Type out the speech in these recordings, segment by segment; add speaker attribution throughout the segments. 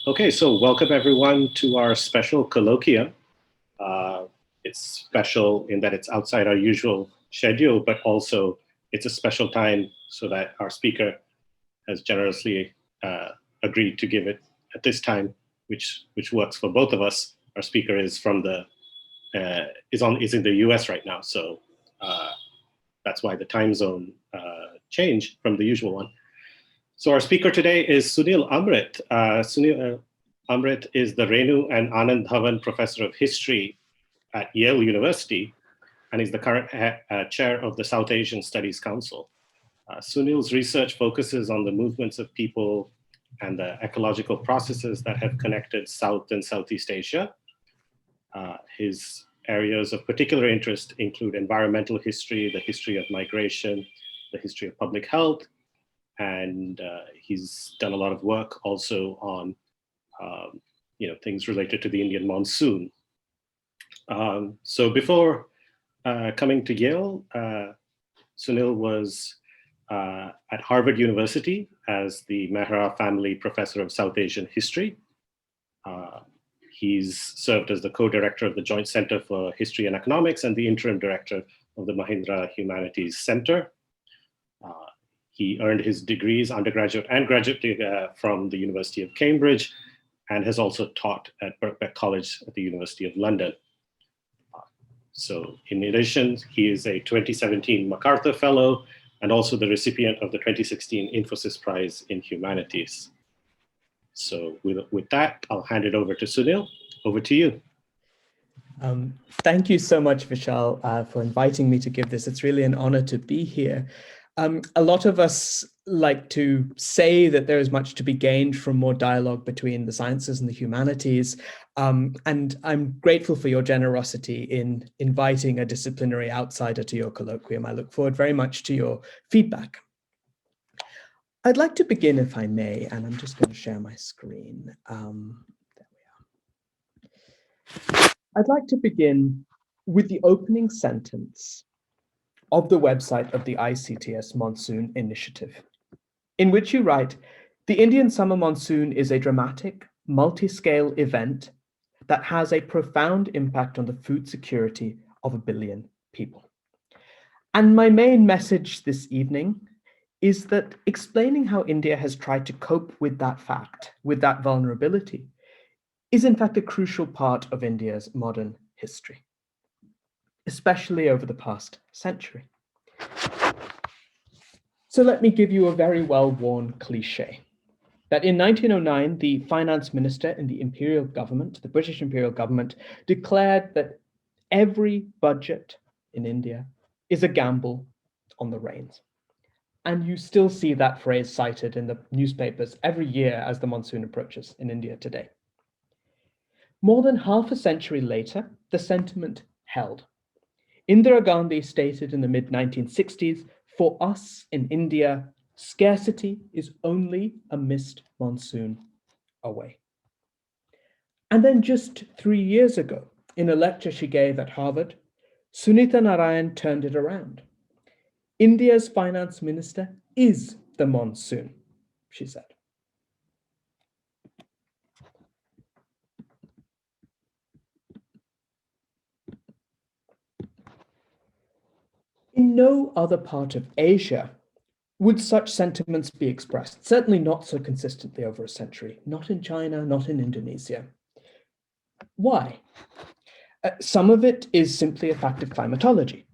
Speaker 1: Okay, so welcome everyone to our special colloquium. It's special in that it's outside our usual schedule, but also it's a special time so that our speaker has generously agreed to give it at this time, which works for both of us. Our speaker is from the is in the U.S. right now, so that's why the time zone changed from the usual one. So our speaker today is Sunil Amrith. Sunil Amrith is the Renu and Anand Dhawan Professor of History at Yale University, and is the current chair of the South Asian Studies Council. Sunil's research focuses on the movements of people and the ecological processes that have connected South and Southeast Asia. His areas of particular interest include environmental history, the history of migration, the history of public health, and he's done a lot of work also on things related to the Indian monsoon. So before coming to Yale, Sunil was at Harvard University as the Mehra Family Professor of South Asian History. He's served as the co-director of the Joint Center for History and Economics and the interim director of the Mahindra Humanities Center. He earned his degrees, undergraduate and graduate, from the University of Cambridge, and has also taught at Birkbeck College at the University of London. So in addition, he is a 2017 MacArthur Fellow and also the recipient of the 2016 Infosys Prize in Humanities. So with that, I'll hand it over to Sunil. Over to you.
Speaker 2: Thank you so much, Vishal, for inviting me to give this. It's really an honor to be here. A lot of us like to say that there is much to be gained from more dialogue between the sciences and the humanities. And I'm grateful for your generosity in inviting a disciplinary outsider to your colloquium. I look forward very much to your feedback. I'd like to begin, if I may, and I'm just going to share my screen. There we are. I'd like to begin with the opening sentence of the website of the ICTS Monsoon Initiative, in which you write, "The Indian summer monsoon is a dramatic, multi-scale event that has a profound impact on the food security of 1 billion people." And my main message this evening is that explaining how India has tried to cope with that fact, with that vulnerability, is in fact a crucial part of India's modern history, especially over the past century. So let me give you a very well-worn cliche, that in 1909, the finance minister in the imperial government, the British imperial government, declared that every budget in India is a gamble on the rains. And you still see that phrase cited in the newspapers every year as the monsoon approaches in India today. More than half a century later, the sentiment held. Indira Gandhi stated in the mid-1960s, "For us in India, scarcity is only a missed monsoon away." And then just 3 years ago, in a lecture she gave at Harvard, Sunita Narayan turned it around. "India's finance minister is the monsoon," she said. In no other part of Asia would such sentiments be expressed, certainly not so consistently over a century, not in China, not in Indonesia. Why? Some of it is simply a fact of climatology.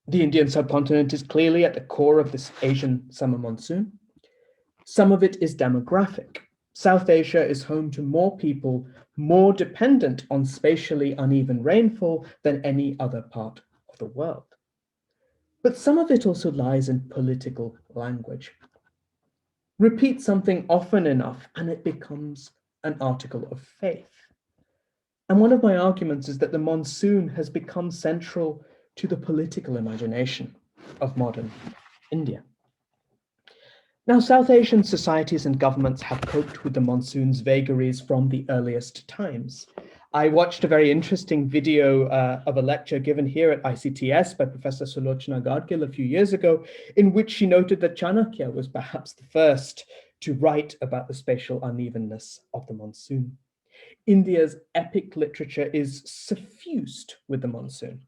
Speaker 2: The Indian subcontinent is clearly at the core of this Asian summer monsoon. Some of it is demographic. South Asia is home to more people, more dependent on spatially uneven rainfall than any other part of the world. But some of it also lies in political language. Repeat something often enough and it becomes an article of faith. And one of my arguments is that the monsoon has become central to the political imagination of modern India. Now, South Asian societies and governments have coped with the monsoon's vagaries from the earliest times. I watched a very interesting video of a lecture given here at ICTS by Professor Sulochana Gadgil a few years ago, in which she noted that Chanakya was perhaps the first to write about the spatial unevenness of the monsoon. India's epic literature is suffused with the monsoon.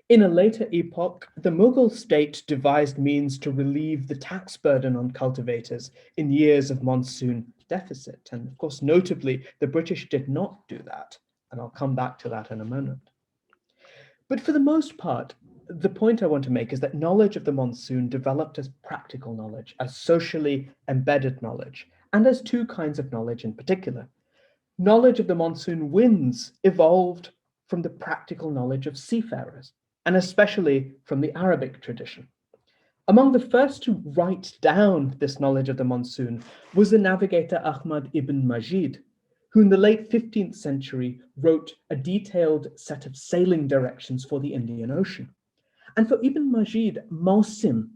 Speaker 2: In a later epoch, the Mughal state devised means to relieve the tax burden on cultivators in years of monsoon deficit. And of course, notably, the British did not do that. And I'll come back to that in a moment. But for the most part, the point I want to make is that knowledge of the monsoon developed as practical knowledge, as socially embedded knowledge, and as two kinds of knowledge in particular. Knowledge of the monsoon winds evolved from the practical knowledge of seafarers, and especially from the Arabic tradition. Among the first to write down this knowledge of the monsoon was the navigator Ahmad ibn Majid, who in the late 15th century wrote a detailed set of sailing directions for the Indian Ocean. And for Ibn Majid, monsoon,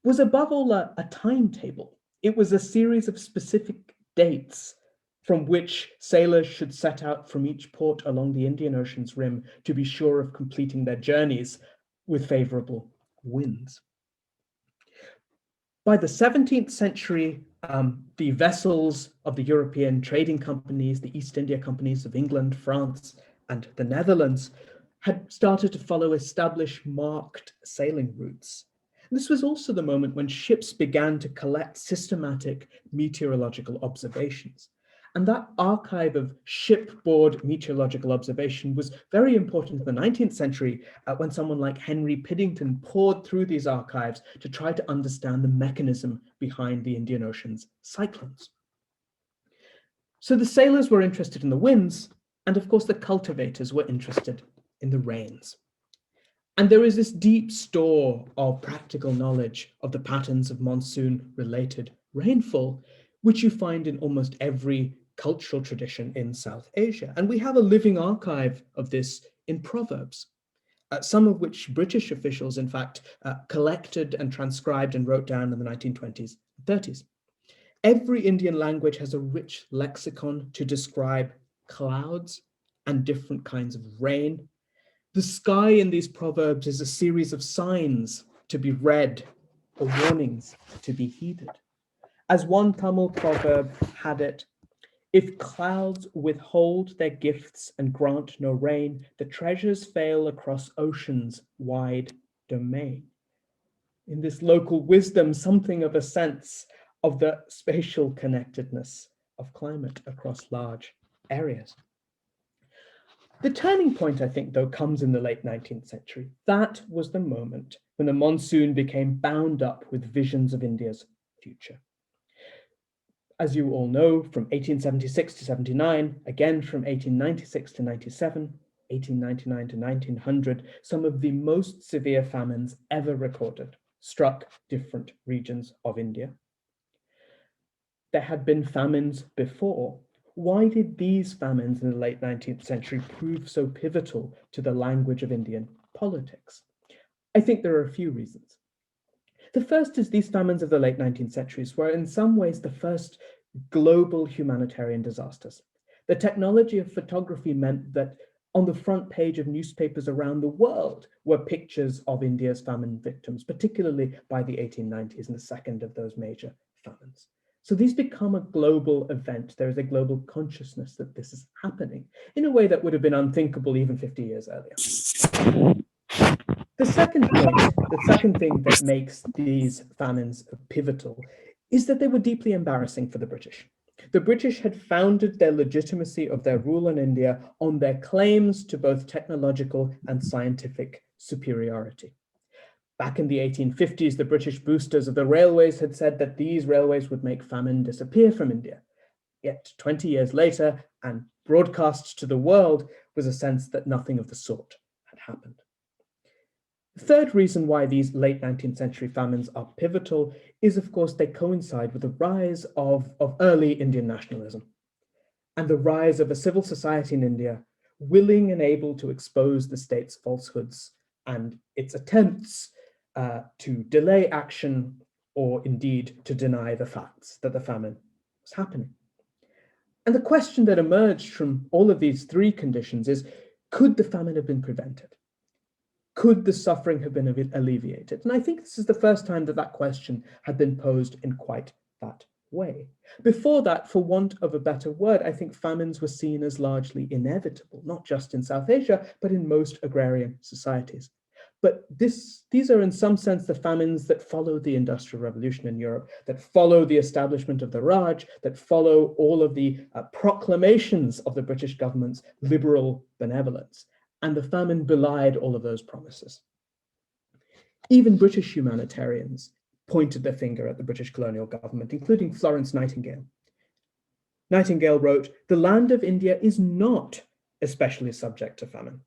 Speaker 2: was above all a timetable. It was a series of specific dates from which sailors should set out from each port along the Indian Ocean's rim to be sure of completing their journeys with favorable winds. By the 17th century, the vessels of the European trading companies, the East India companies of England, France, and the Netherlands, had started to follow established marked sailing routes. And this was also the moment when ships began to collect systematic meteorological observations. And that archive of shipboard meteorological observation was very important in the 19th century when someone like Henry Piddington poured through these archives to try to understand the mechanism behind the Indian Ocean's cyclones. So the sailors were interested in the winds, and of course the cultivators were interested in the rains. And there is this deep store of practical knowledge of the patterns of monsoon-related rainfall, which you find in almost every cultural tradition in South Asia. And we have a living archive of this in Proverbs, some of which British officials, in fact, collected and transcribed and wrote down in the 1920s and 30s. Every Indian language has a rich lexicon to describe clouds and different kinds of rain. The sky in these proverbs is a series of signs to be read or warnings to be heeded. As one Tamil proverb had it, if clouds withhold their gifts and grant no rain, the treasures fail across ocean's wide domain. In this local wisdom, something of a sense of the spatial connectedness of climate across large areas. The turning point, I think, though, comes in the late 19th century. That was the moment when the monsoon became bound up with visions of India's future. As you all know, from 1876 to 79, again from 1896 to 97, 1899 to 1900, some of the most severe famines ever recorded struck different regions of India. There had been famines before. Why did these famines in the late 19th century prove so pivotal to the language of Indian politics? I think there are a few reasons. The first is these famines of the late 19th centuries were in some ways the first global humanitarian disasters. The technology of photography meant that on the front page of newspapers around the world were pictures of India's famine victims, particularly by the 1890s and the second of those major famines. So these become a global event. There is a global consciousness that this is happening in a way that would have been unthinkable even 50 years earlier. The second point, the second thing that makes these famines pivotal is that they were deeply embarrassing for the British. The British had founded their legitimacy of their rule in India on their claims to both technological and scientific superiority. Back in the 1850s, the British boosters of the railways had said that these railways would make famine disappear from India. Yet 20 years later, and broadcast to the world, was a sense that nothing of the sort had happened. The third reason why these late 19th century famines are pivotal is, of course, they coincide with the rise of early Indian nationalism and the rise of a civil society in India willing and able to expose the state's falsehoods and its attempts to delay action or indeed to deny the facts that the famine was happening. And the question that emerged from all of these three conditions is, could the famine have been prevented? Could the suffering have been alleviated? And I think this is the first time that that question had been posed in quite that way. Before that, for want of a better word, I think famines were seen as largely inevitable, not just in South Asia, but in most agrarian societies. But these are in some sense the famines that follow the Industrial Revolution in Europe, that follow the establishment of the Raj, that follow all of the proclamations of the British government's liberal benevolence. And the famine belied all of those promises. Even British humanitarians pointed their finger at the British colonial government, including Florence Nightingale. Nightingale wrote, "The land of India is not especially subject to famine.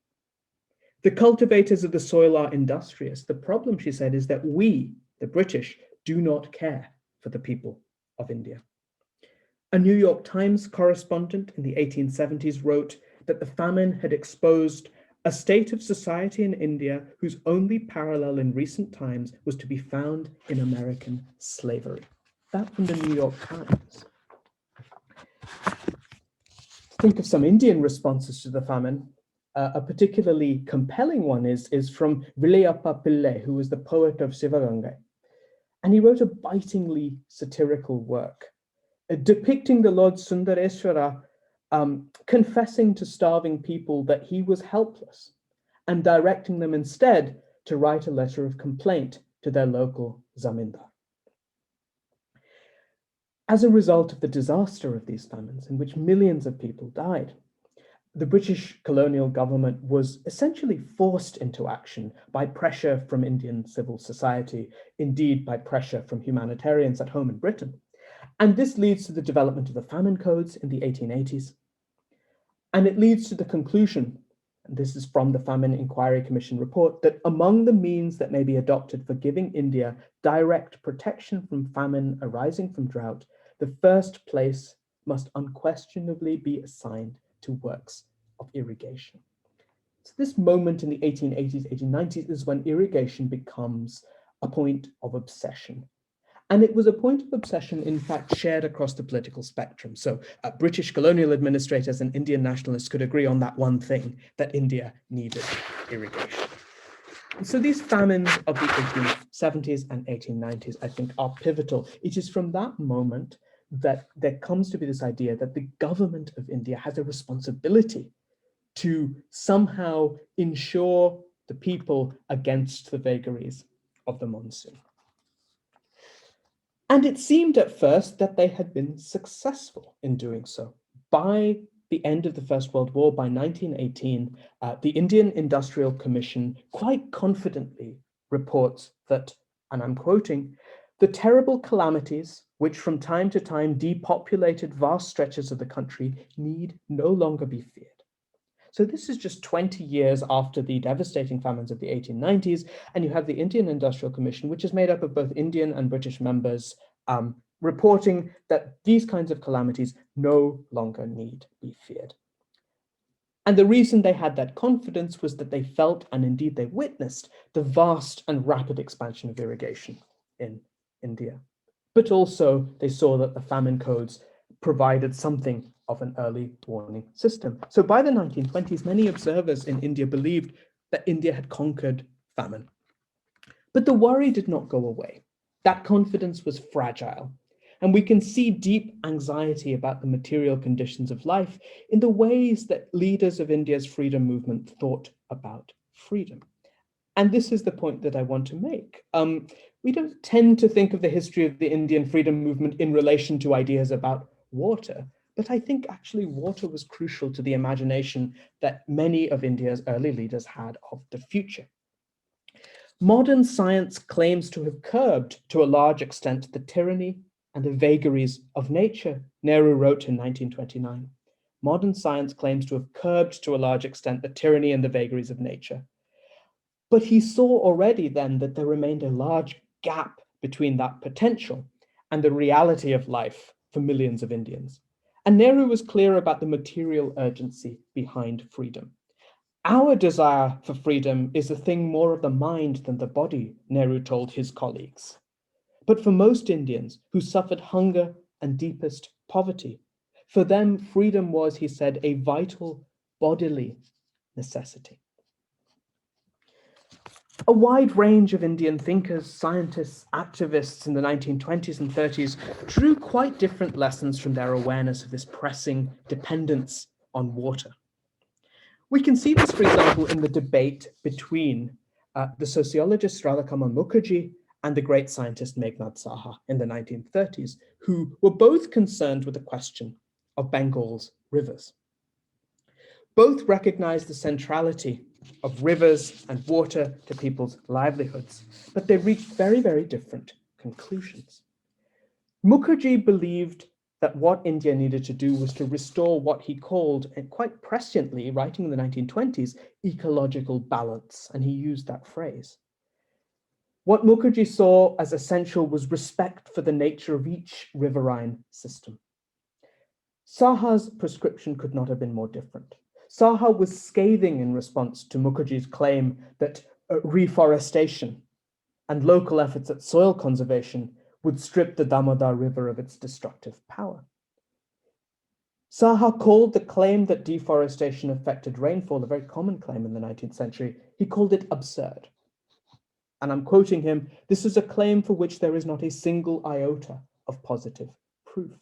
Speaker 2: The cultivators of the soil are industrious. The problem," she said, "is that we, the British, do not care for the people of India." A New York Times correspondent in the 1870s wrote that the famine had exposed a state of society in India whose only parallel in recent times was to be found in American slavery. That from the New York Times. Think of some Indian responses to the famine. A particularly compelling one is from Vilayappa Pillai, who was the poet of Sivagangai. And he wrote a bitingly satirical work depicting the Lord Sundareswara confessing to starving people that he was helpless and directing them instead to write a letter of complaint to their local zamindar. As a result of the disaster of these famines, in which millions of people died, the British colonial government was essentially forced into action by pressure from Indian civil society, indeed by pressure from humanitarians at home in Britain. And this leads to the development of the Famine Codes in the 1880s. And it leads to the conclusion, and this is from the Famine Inquiry Commission report, that among the means that may be adopted for giving India direct protection from famine arising from drought, the first place must unquestionably be assigned to works of irrigation. So this moment in the 1880s, 1890s is when irrigation becomes a point of obsession. And it was a point of obsession, in fact, shared across the political spectrum. So British colonial administrators and Indian nationalists could agree on that one thing, that India needed irrigation. And so these famines of the 1870s and 1890s, I think, are pivotal. It is from that moment that there comes to be this idea that the government of India has a responsibility to somehow ensure the people against the vagaries of the monsoon. And it seemed at first that they had been successful in doing so. By the end of the First World War, by 1918, the Indian Industrial Commission quite confidently reports that, and I'm quoting, "The terrible calamities which from time to time depopulated vast stretches of the country need no longer be feared." So this is just 20 years after the devastating famines of the 1890s, and you have the Indian Industrial Commission, which is made up of both Indian and British members, reporting that these kinds of calamities no longer need be feared. And the reason they had that confidence was that they felt, and indeed they witnessed, the vast and rapid expansion of irrigation in India. But also they saw that the famine codes provided something of an early warning system. So by the 1920s, many observers in India believed that India had conquered famine. But the worry did not go away. That confidence was fragile. And we can see deep anxiety about the material conditions of life in the ways that leaders of India's freedom movement thought about freedom. And this is the point that I want to make. We don't tend to think of the history of the Indian freedom movement in relation to ideas about water, but I think actually water was crucial to the imagination that many of India's early leaders had of the future. Modern science claims to have curbed, to a large extent, the tyranny and the vagaries of nature, Nehru wrote in 1929. Modern science claims to have curbed, to a large extent, the tyranny and the vagaries of nature. But he saw already then that there remained a large gap between that potential and the reality of life for millions of Indians. And Nehru was clear about the material urgency behind freedom. Our desire for freedom is a thing more of the mind than the body, Nehru told his colleagues. But for most Indians who suffered hunger and deepest poverty, for them freedom was, he said, a vital bodily necessity. A wide range of Indian thinkers, scientists, activists in the 1920s and 30s drew quite different lessons from their awareness of this pressing dependence on water. We can see this, for example, in the debate between the sociologist Radhakamal Mukherjee and the great scientist Meghnad Saha in the 1930s, who were both concerned with the question of Bengal's rivers. Both recognized the centrality of rivers and water to people's livelihoods, but they reached very, very different conclusions. Mukherjee believed that what India needed to do was to restore what he called, and quite presciently, writing in the 1920s, ecological balance, and he used that phrase. What Mukherjee saw as essential was respect for the nature of each riverine system. Saha's prescription could not have been more different. Saha was scathing in response to Mukherjee's claim that reforestation and local efforts at soil conservation would strip the Damodar River of its destructive power. Saha called the claim that deforestation affected rainfall, a very common claim in the 19th century, he called it absurd. And I'm quoting him, "This is a claim for which there is not a single iota of positive proof."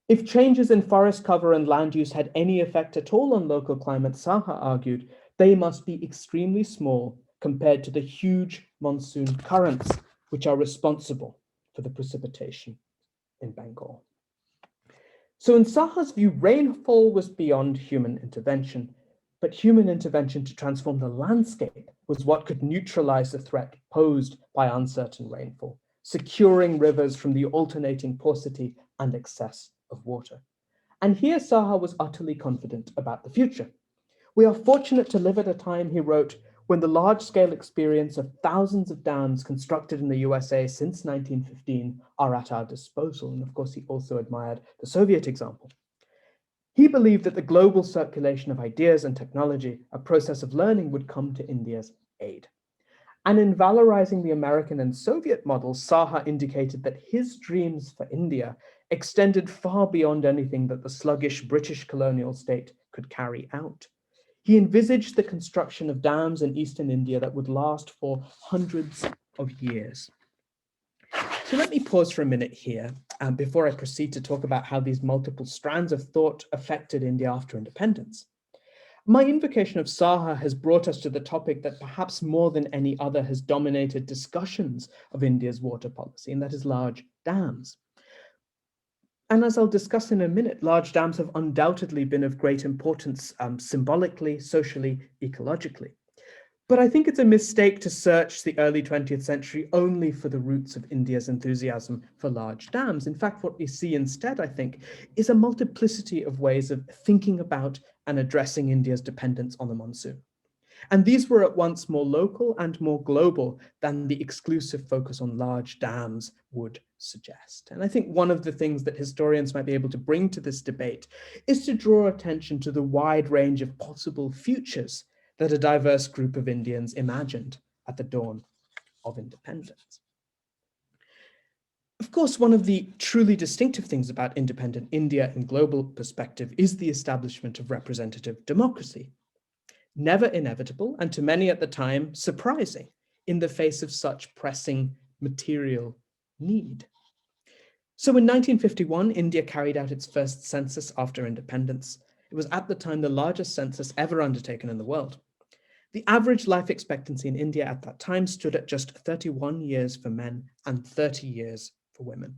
Speaker 2: If changes in forest cover and land use had any effect at all on local climate, Saha argued, they must be extremely small compared to the huge monsoon currents which are responsible for the precipitation in Bengal. So in Saha's view, rainfall was beyond human intervention, but human intervention to transform the landscape was what could neutralize the threat posed by uncertain rainfall, securing rivers from the alternating paucity and excess of water. And here Saha was utterly confident about the future. "We are fortunate to live at a time," he wrote, "when the large-scale experience of thousands of dams constructed in the USA since 1915 are at our disposal." And of course, he also admired the Soviet example. He believed that the global circulation of ideas and technology, a process of learning, would come to India's aid. And in valorizing the American and Soviet models, Saha indicated that his dreams for India extended far beyond anything that the sluggish British colonial state could carry out. He envisaged the construction of dams in eastern India that would last for hundreds of years. So let me pause for a minute here before I proceed to talk about how these multiple strands of thought affected India after independence. My invocation of Saha has brought us to the topic that perhaps more than any other has dominated discussions of India's water policy, and that is large dams. And as I'll discuss in a minute, large dams have undoubtedly been of great importance symbolically, socially, ecologically. But I think it's a mistake to search the early 20th century only for the roots of India's enthusiasm for large dams. In fact, what we see instead, I think, is a multiplicity of ways of thinking about and addressing India's dependence on the monsoon. And these were at once more local and more global than the exclusive focus on large dams would suggest. And I think one of the things that historians might be able to bring to this debate is to draw attention to the wide range of possible futures that a diverse group of Indians imagined at the dawn of independence. Of course, one of the truly distinctive things about independent India in global perspective is the establishment of representative democracy. Never inevitable, and to many at the time, surprising in the face of such pressing material need. So in 1951, India carried out its first census after independence. It was at the time the largest census ever undertaken in the world. The average life expectancy in India at that time stood at just 31 years for men and 30 years for women.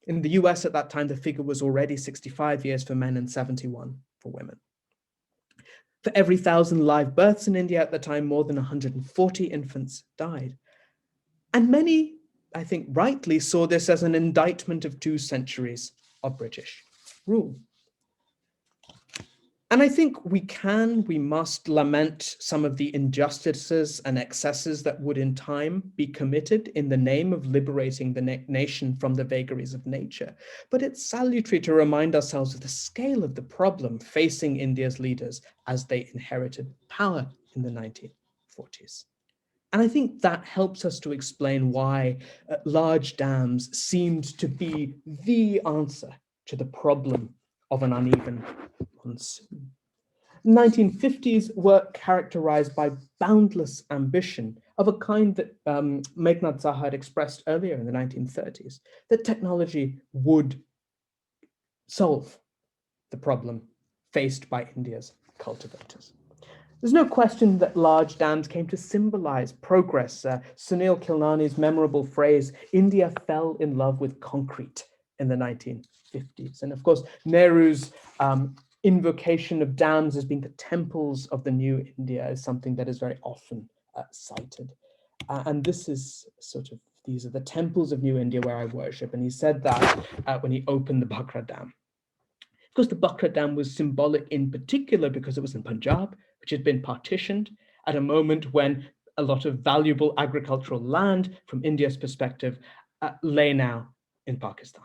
Speaker 2: In the US at that time, the figure was already 65 years for men and 71 for women. For every 1,000 live births in India at the time, more than 140 infants died. And many, I think rightly, saw this as an indictment of 2 centuries of British rule. And I think we must lament some of the injustices and excesses that would in time be committed in the name of liberating the nation from the vagaries of nature. But it's salutary to remind ourselves of the scale of the problem facing India's leaders as they inherited power in the 1940s. And I think that helps us to explain why large dams seemed to be the answer to the problem of an uneven monsoon. 1950s were characterized by boundless ambition of a kind that Meghnad Saha had expressed earlier in the 1930s, that technology would solve the problem faced by India's cultivators. There's no question that large dams came to symbolize progress. Sunil Kilnani's memorable phrase, "India fell in love with concrete," in the 1950s. And of course, Nehru's invocation of dams as being the temples of the new India is something that is very often cited. And this is these are the temples of new India where I worship. And he said that when he opened the Bhakra Dam. Of course, the Bhakra Dam was symbolic in particular because it was in Punjab, which had been partitioned at a moment when a lot of valuable agricultural land, from India's perspective, lay now in Pakistan.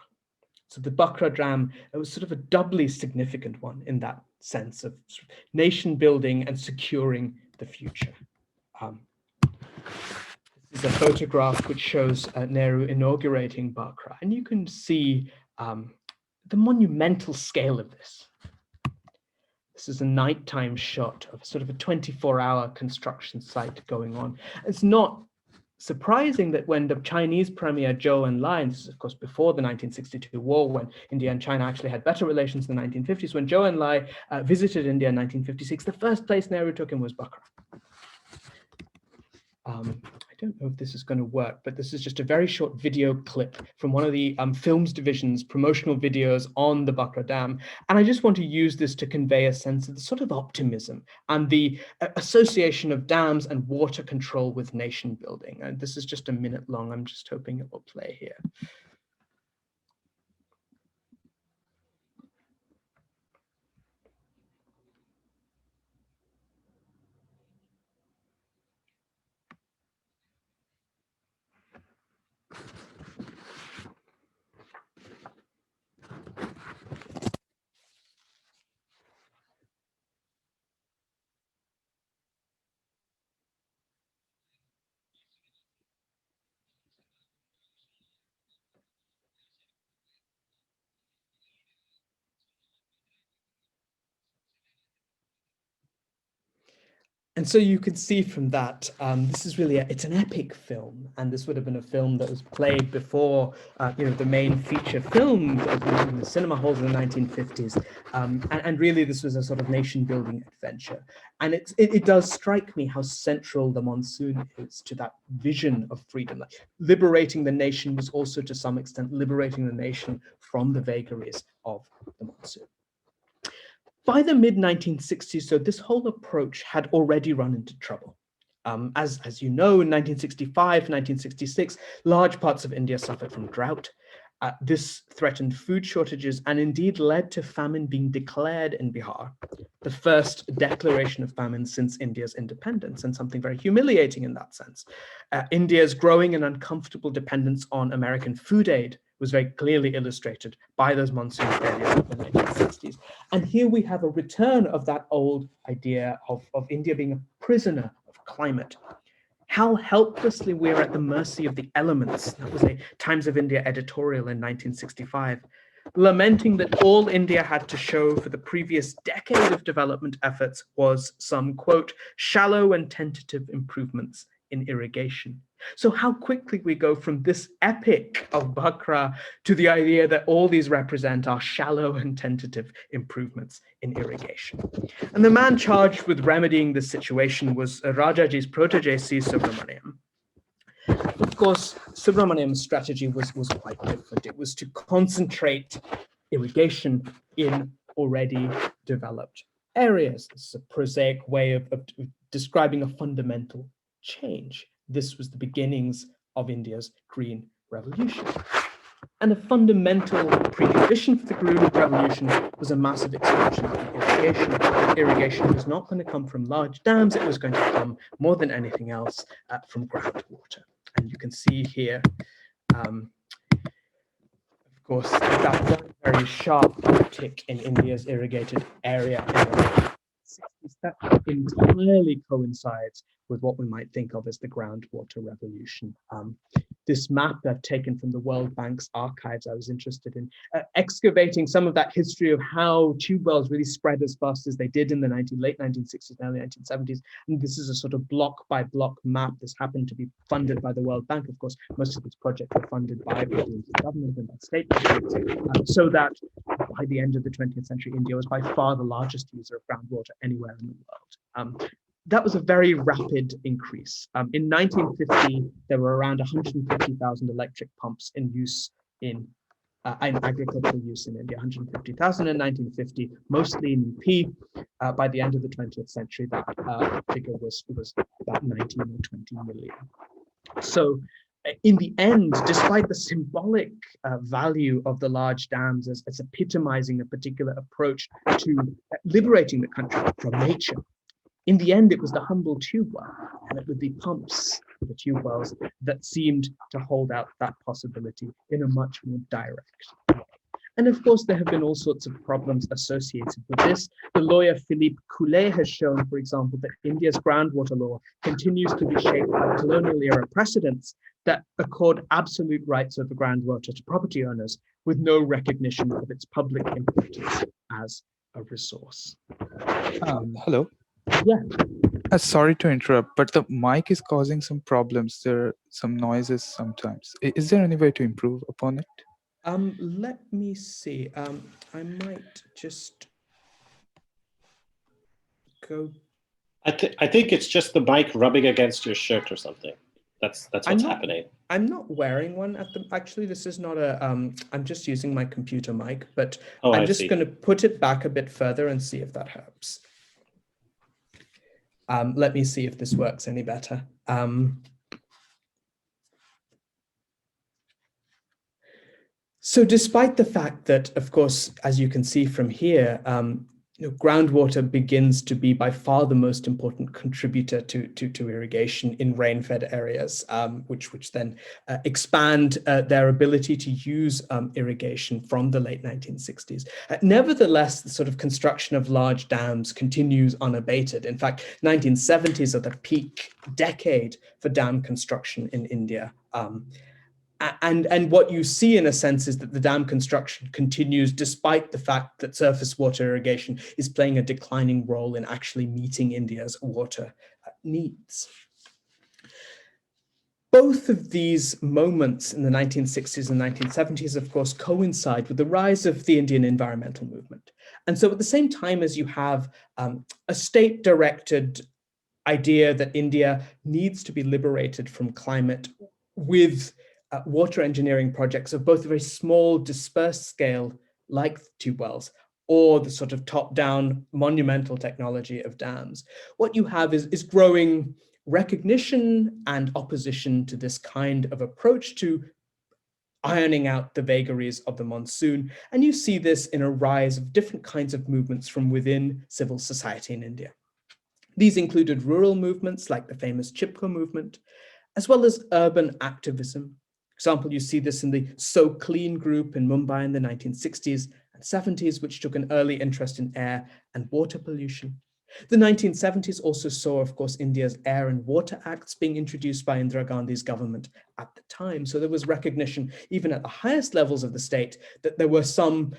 Speaker 2: So the Bhakra Dam was sort of a doubly significant one in that sense of nation building and securing the future. This is a photograph which shows Nehru inaugurating Bhakra, and you can see the monumental scale of this. This is a nighttime shot of sort of a 24-hour construction site going on. It's not surprising that when the Chinese Premier Zhou Enlai, and this is of course before the 1962 war, when India and China actually had better relations in the 1950s, when Zhou Enlai visited India in 1956, the first place Nehru took him was Bhakra. I don't know if this is going to work, but this is just a very short video clip from one of the films division's promotional videos on the Bhakra Dam. And I just want to use this to convey a sense of the sort of optimism and the association of dams and water control with nation building. And this is just a minute long. I'm just hoping it will play here. And so you can see from that, this is really, it's an epic film. And this would have been a film that was played before, the main feature film in the cinema halls in the 1950s. And really, this was a sort of nation building adventure. And it does strike me how central the Monsoon is to that vision of freedom. Like, liberating the nation was also to some extent liberating the nation from the vagaries of the Monsoon. By the mid-1960s, so this whole approach had already run into trouble. As you know, in 1965, 1966, large parts of India suffered from drought. This threatened food shortages and indeed led to famine being declared in Bihar, the first declaration of famine since India's independence, and something very humiliating in that sense. India's growing and uncomfortable dependence on American food aid was very clearly illustrated by those monsoon failures of the 1960s. And here we have a return of that old idea of India being a prisoner of climate. How helplessly we are at the mercy of the elements. That was a Times of India editorial in 1965, lamenting that all India had to show for the previous decade of development efforts was some, quote, shallow and tentative improvements in irrigation. So how quickly we go from this epic of Bhakra to the idea that all these represent are shallow and tentative improvements in irrigation. And the man charged with remedying this situation was Rajaji's protege, C. Subramaniam. Of course, Subramaniam's strategy was quite different. It was to concentrate irrigation in already developed areas. This is a prosaic way of describing a fundamental change. This was the beginnings of India's Green Revolution. And a fundamental precondition for the Green Revolution was a massive expansion of irrigation. Irrigation was not going to come from large dams, it was going to come more than anything else from groundwater. And you can see here, of course, that very, very sharp uptick in India's irrigated area in the 60s. That entirely coincides with what we might think of as the groundwater revolution. this map I've taken from the World Bank's archives. I was interested in excavating some of that history of how tube wells really spread as fast as they did in the late 1960s and early 1970s. And this is a sort of block by block map. This happened to be funded by the World Bank. Of course, most of these projects were funded by the government and by state governments, so that by the end of the 20th century, India was by far the largest user of groundwater anywhere in the world. That was a very rapid increase. In 1950, there were around 150,000 electric pumps in use in agricultural use in India, 150,000 in 1950, mostly in UP. By the end of the 20th century, that figure was about 19 or 20 million. So in the end, despite the symbolic value of the large dams as epitomizing a particular approach to liberating the country from nature, in the end, it was the humble tube well, and it would be pumps for the tube wells that seemed to hold out that possibility in a much more direct way. And of course, there have been all sorts of problems associated with this. The lawyer Philippe Coulet has shown, for example, that India's groundwater law continues to be shaped by colonial era precedents that accord absolute rights over groundwater to property owners with no recognition of its public importance as a resource.
Speaker 3: Hello.
Speaker 2: Yeah.
Speaker 3: Sorry to interrupt, but the mic is causing some problems. There are some noises sometimes. Is there any way to improve upon it?
Speaker 2: Let me see. I might just go.
Speaker 1: I think it's just the mic rubbing against your shirt or something. That's what's happening.
Speaker 2: I'm not wearing one at the. Actually, this is not a. I'm just using my computer mic, but
Speaker 1: Oh,
Speaker 2: I'm just going to put it back a bit further and see if that helps. Let me see if this works any better. So despite the fact that, of course, as you can see from here, groundwater begins to be by far the most important contributor to irrigation in rain-fed areas, which then expand their ability to use irrigation from the late 1960s. Nevertheless, the sort of construction of large dams continues unabated. In fact, 1970s are the peak decade for dam construction in India. And what you see in a sense is that the dam construction continues despite the fact that surface water irrigation is playing a declining role in actually meeting India's water needs. Both of these moments in the 1960s and 1970s, of course, coincide with the rise of the Indian environmental movement. And so at the same time as you have a state-directed idea that India needs to be liberated from climate with water engineering projects of both a very small dispersed scale like tube wells or the sort of top-down monumental technology of dams. What you have is growing recognition and opposition to this kind of approach to ironing out the vagaries of the monsoon. And you see this in a rise of different kinds of movements from within civil society in India. These included rural movements like the famous Chipko movement, as well as urban activism. For example, you see this in the So Clean group in Mumbai in the 1960s and 70s, which took an early interest in air and water pollution. The 1970s also saw, of course, India's Air and Water Acts being introduced by Indira Gandhi's government at the time. So there was recognition, even at the highest levels of the state, that there were some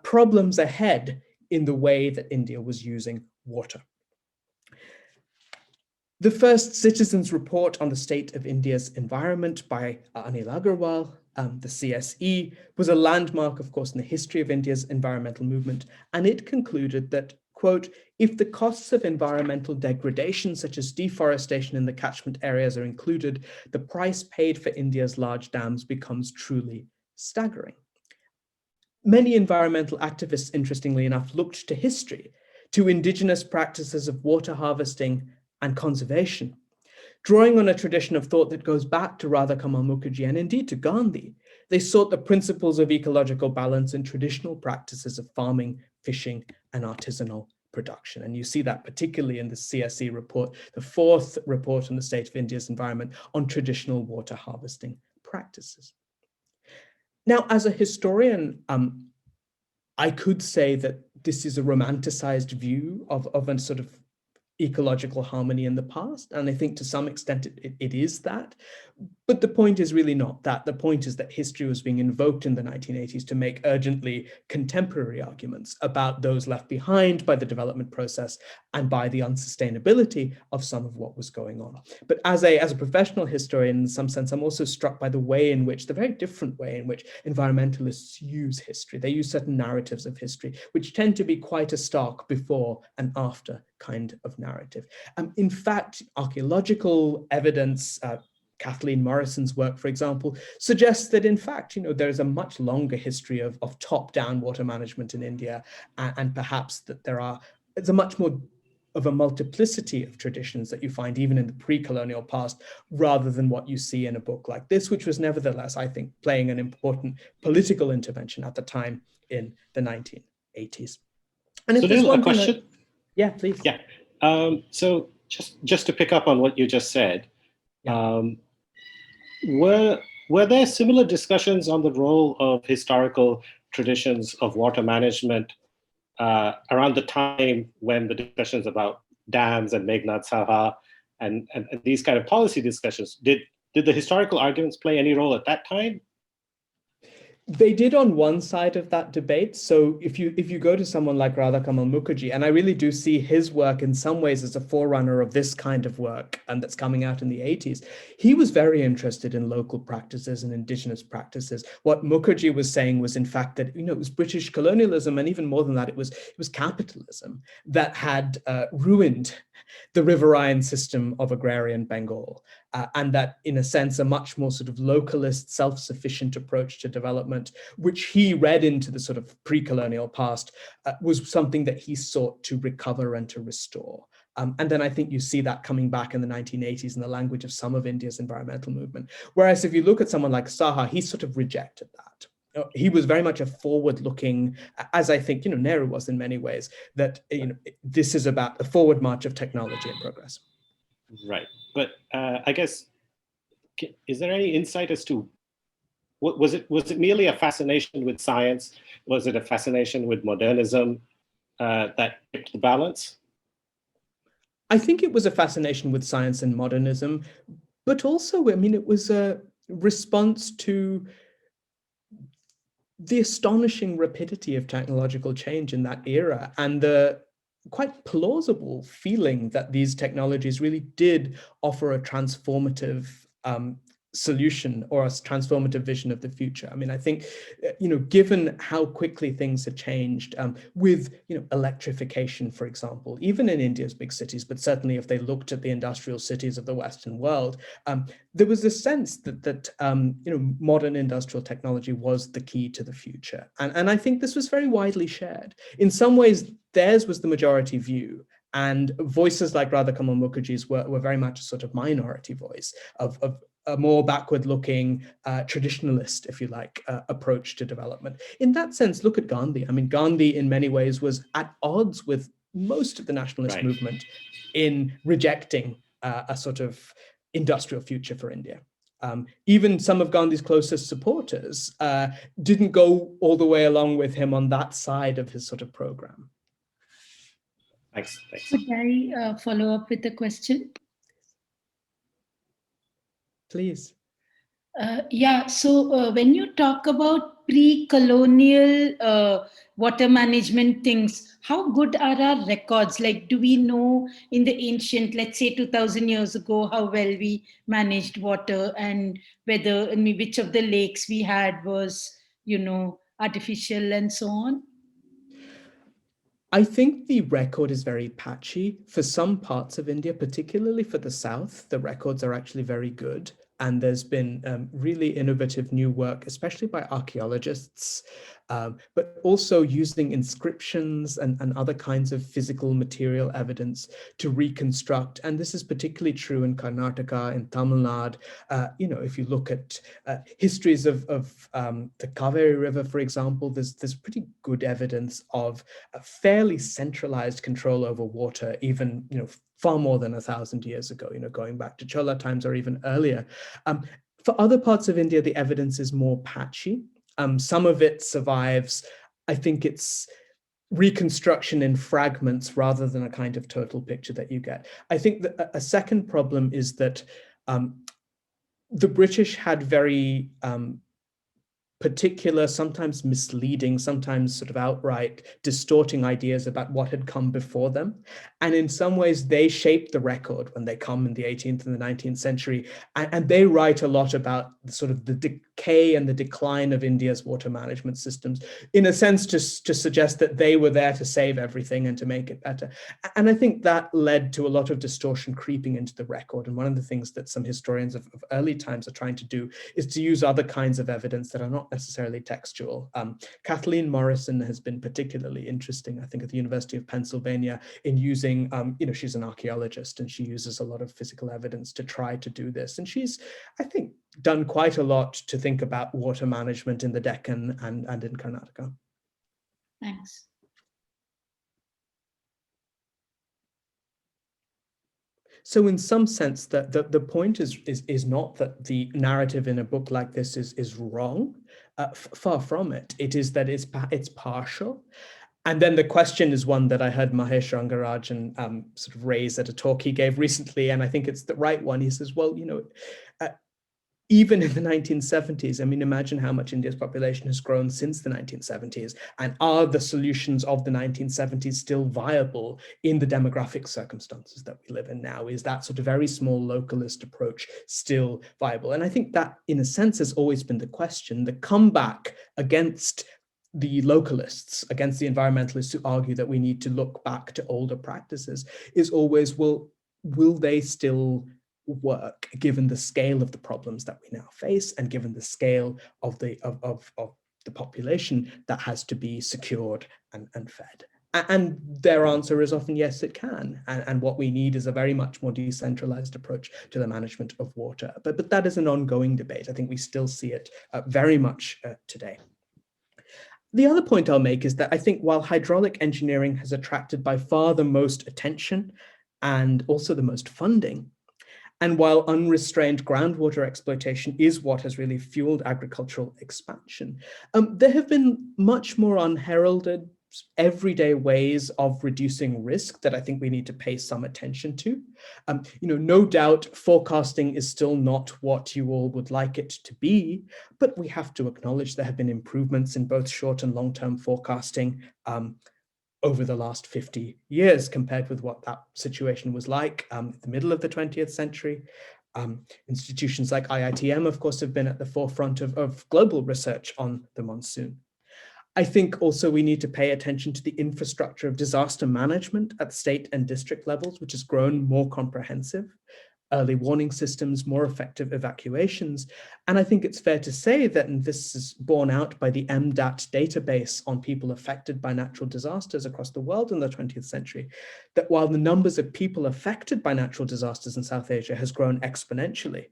Speaker 2: problems ahead in the way that India was using water. The first Citizens Report on the State of India's Environment by Anil Agarwal, the CSE, was a landmark, of course, in the history of India's environmental movement, and it concluded that, quote, if the costs of environmental degradation, such as deforestation in the catchment areas, are included, the price paid for India's large dams becomes truly staggering. Many environmental activists, interestingly enough, looked to history, to indigenous practices of water harvesting and conservation, drawing on a tradition of thought that goes back to Radha Kamal Mukherjee and indeed to Gandhi. They sought the principles of ecological balance in traditional practices of farming, fishing, and artisanal production. And you see that particularly in the CSE report, the fourth report on the state of India's environment on traditional water harvesting practices. Now, as a historian, I could say that this is a romanticized view of a sort of ecological harmony in the past. And I think to some extent it is that. But the point is really not that. The point is that history was being invoked in the 1980s to make urgently contemporary arguments about those left behind by the development process and by the unsustainability of some of what was going on. But as a professional historian, in some sense, I'm also struck by the way in which, the very different way in which environmentalists use history. They use certain narratives of history, which tend to be quite a stark before and after kind of narrative. In fact, archaeological evidence, Kathleen Morrison's work, for example, suggests that in fact, there's a much longer history of top-down water management in India, and perhaps that it's a much more of a multiplicity of traditions that you find even in the pre-colonial past, rather than what you see in a book like this, which was nevertheless, I think, playing an important political intervention at the time in the 1980s. And if there's
Speaker 1: Sunil,
Speaker 2: one
Speaker 1: a question?
Speaker 2: Yeah, please.
Speaker 1: Yeah. So just to pick up on what you just said,
Speaker 2: Yeah.
Speaker 1: Were there similar discussions on the role of historical traditions of water management around the time when the discussions about dams and Meghnad Saha and these kind of policy discussions, did the historical arguments play any role at that time?
Speaker 2: They did on one side of that debate. So if you go to someone like Radha Kamal Mukherjee, and I really do see his work in some ways as a forerunner of this kind of work, and that's coming out in the 80s, he was very interested in local practices and indigenous practices. What Mukherjee was saying was, in fact, that it was British colonialism, and even more than that, it was capitalism that had ruined the riverine system of agrarian Bengal. And that, in a sense, a much more sort of localist, self-sufficient approach to development, which he read into the sort of pre-colonial past, was something that he sought to recover and to restore. And then I think you see that coming back in the 1980s in the language of some of India's environmental movement. Whereas if you look at someone like Saha, he sort of rejected that. He was very much a forward-looking, as I think Nehru was in many ways, that this is about the forward march of technology and progress.
Speaker 1: Right. But I guess, is there any insight as to what was it merely a fascination with science? Was it a fascination with modernism that tipped the balance?
Speaker 2: I think it was a fascination with science and modernism, but also, it was a response to the astonishing rapidity of technological change in that era, and the quite plausible feeling that these technologies really did offer a transformative solution or a transformative vision of the future. I think, given how quickly things had changed with, electrification, for example, even in India's big cities, but certainly if they looked at the industrial cities of the Western world, there was a sense that modern industrial technology was the key to the future. And I think this was very widely shared. In some ways, theirs was the majority view. And voices like Radha Kamal Mukherjee's were very much a sort of minority voice of a more backward-looking, traditionalist, if you like, approach to development. In that sense, look at Gandhi. Gandhi, in many ways, was at odds with most of the nationalist movement in rejecting a sort of industrial future for India. Even some of Gandhi's closest supporters didn't go all the way along with him on that side of his sort of program.
Speaker 1: Thanks.
Speaker 4: Could I follow up with a question?
Speaker 2: Please.
Speaker 4: So when you talk about pre-colonial water management things, how good are our records? Like, do we know in the ancient, let's say 2000 years ago, how well we managed water, and whether, which of the lakes we had was, artificial and so on?
Speaker 2: I think the record is very patchy. For some parts of India, particularly for the south, the records are actually very good. And there's been really innovative new work, especially by archaeologists, but also using inscriptions and other kinds of physical material evidence to reconstruct. And this is particularly true in Karnataka, in Tamil Nadu. If you look at histories of the Kaveri River, for example, there's pretty good evidence of a fairly centralized control over water, even far more than 1,000 years ago, going back to Chola times or even earlier. For other parts of India, the evidence is more patchy. Some of it survives. I think it's reconstruction in fragments rather than a kind of total picture that you get. I think that a second problem is that the British had very particular, sometimes misleading, sometimes sort of outright distorting ideas about what had come before them. And in some ways, they shaped the record when they come in the 18th and the 19th century. And they write a lot about sort of the decay and the decline of India's water management systems, in a sense, to suggest that they were there to save everything and to make it better. And I think that led to a lot of distortion creeping into the record. And one of the things that some historians of early times are trying to do is to use other kinds of evidence that are not necessarily textual. Kathleen Morrison has been particularly interesting, I think, at the University of Pennsylvania in using, she's an archaeologist and she uses a lot of physical evidence to try to do this. And she's, I think, done quite a lot to think about water management in the Deccan and in Karnataka.
Speaker 4: Thanks.
Speaker 2: So in some sense, the point is not that the narrative in a book like this is wrong. Far from it. It is that it's partial. And then the question is one that I heard Mahesh Rangarajan sort of raise at a talk he gave recently, and I think it's the right one. He says, well, even in the 1970s, I mean, imagine how much India's population has grown since the 1970s, and are the solutions of the 1970s still viable in the demographic circumstances that we live in now? Is that sort of very small localist approach still viable? And I think that, in a sense, has always been the question. The comeback against the localists, against the environmentalists who argue that we need to look back to older practices, is always, will they still work given the scale of the problems that we now face and given the scale of the population that has to be secured and fed? And their answer is often yes, it can. And what we need is a very much more decentralized approach to the management of water. But that is an ongoing debate. I think we still see it very much today. The other point I'll make is that I think while hydraulic engineering has attracted by far the most attention and also the most funding, and while unrestrained groundwater exploitation is what has really fueled agricultural expansion, there have been much more unheralded everyday ways of reducing risk that I think we need to pay some attention to. No doubt forecasting is still not what you all would like it to be, but we have to acknowledge there have been improvements in both short and long-term forecasting over the last 50 years compared with what that situation was like at the middle of the 20th century. Institutions like IITM, of course, have been at the forefront of global research on the monsoon. I think also we need to pay attention to the infrastructure of disaster management at state and district levels, which has grown more comprehensive, early warning systems, more effective evacuations. And I think it's fair to say that, and this is borne out by the MDAT database on people affected by natural disasters across the world in the 20th century, that while the numbers of people affected by natural disasters in South Asia has grown exponentially,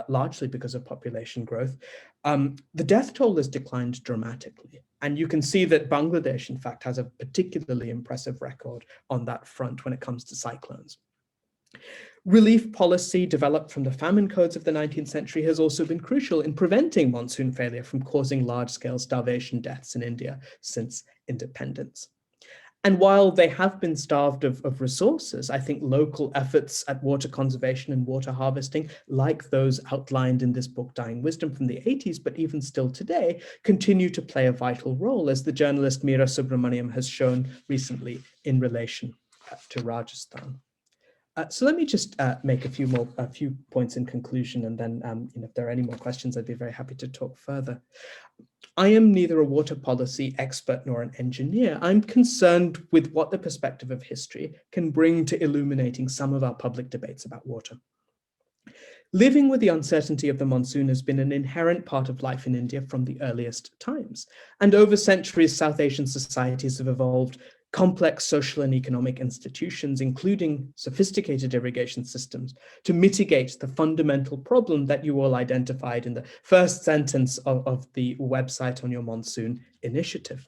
Speaker 2: largely because of population growth, the death toll has declined dramatically. And you can see that Bangladesh, in fact, has a particularly impressive record on that front when it comes to cyclones. Relief policy developed from the famine codes of the 19th century has also been crucial in preventing monsoon failure from causing large-scale starvation deaths in India since independence. And while they have been starved of resources, I think local efforts at water conservation and water harvesting, like those outlined in this book, Dying Wisdom from the 80s, but even still today, continue to play a vital role, as the journalist Meera Subramaniam has shown recently in relation to Rajasthan. So let me just make a few points in conclusion, and then if there are any more questions, I'd be very happy to talk further. I am neither a water policy expert nor an engineer. I'm concerned with what the perspective of history can bring to illuminating some of our public debates about water. Living with the uncertainty of the monsoon has been an inherent part of life in India from the earliest times. And over centuries, South Asian societies have evolved complex social and economic institutions, including sophisticated irrigation systems, to mitigate the fundamental problem that you all identified in the first sentence of the website on your monsoon initiative.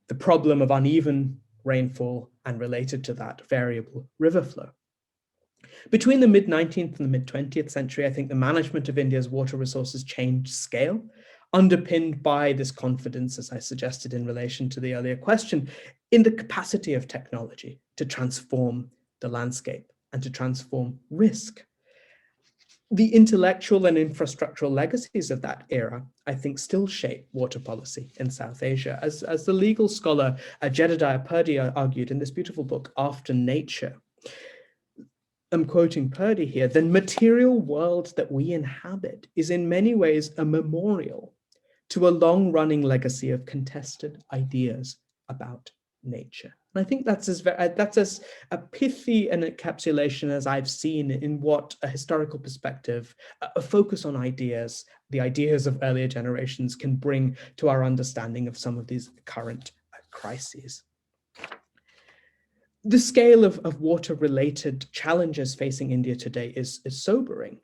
Speaker 2: The problem of uneven rainfall and, related to that, variable river flow. Between the mid-19th and the mid-20th century, I think the management of India's water resources changed scale. underpinned by this confidence, as I suggested in relation to the earlier question, in the capacity of technology to transform the landscape and to transform risk. The intellectual and infrastructural legacies of that era, I think, still shape water policy in South Asia. As the legal scholar Jedediah Purdy argued in this beautiful book, After Nature, I'm quoting Purdy here, the material world that we inhabit is in many ways a memorial to a long-running legacy of contested ideas about nature. And I think that's as a pithy an encapsulation as I've seen in what a historical perspective, a focus on ideas, the ideas of earlier generations can bring to our understanding of some of these current crises. The scale of water-related challenges facing India today is sobering.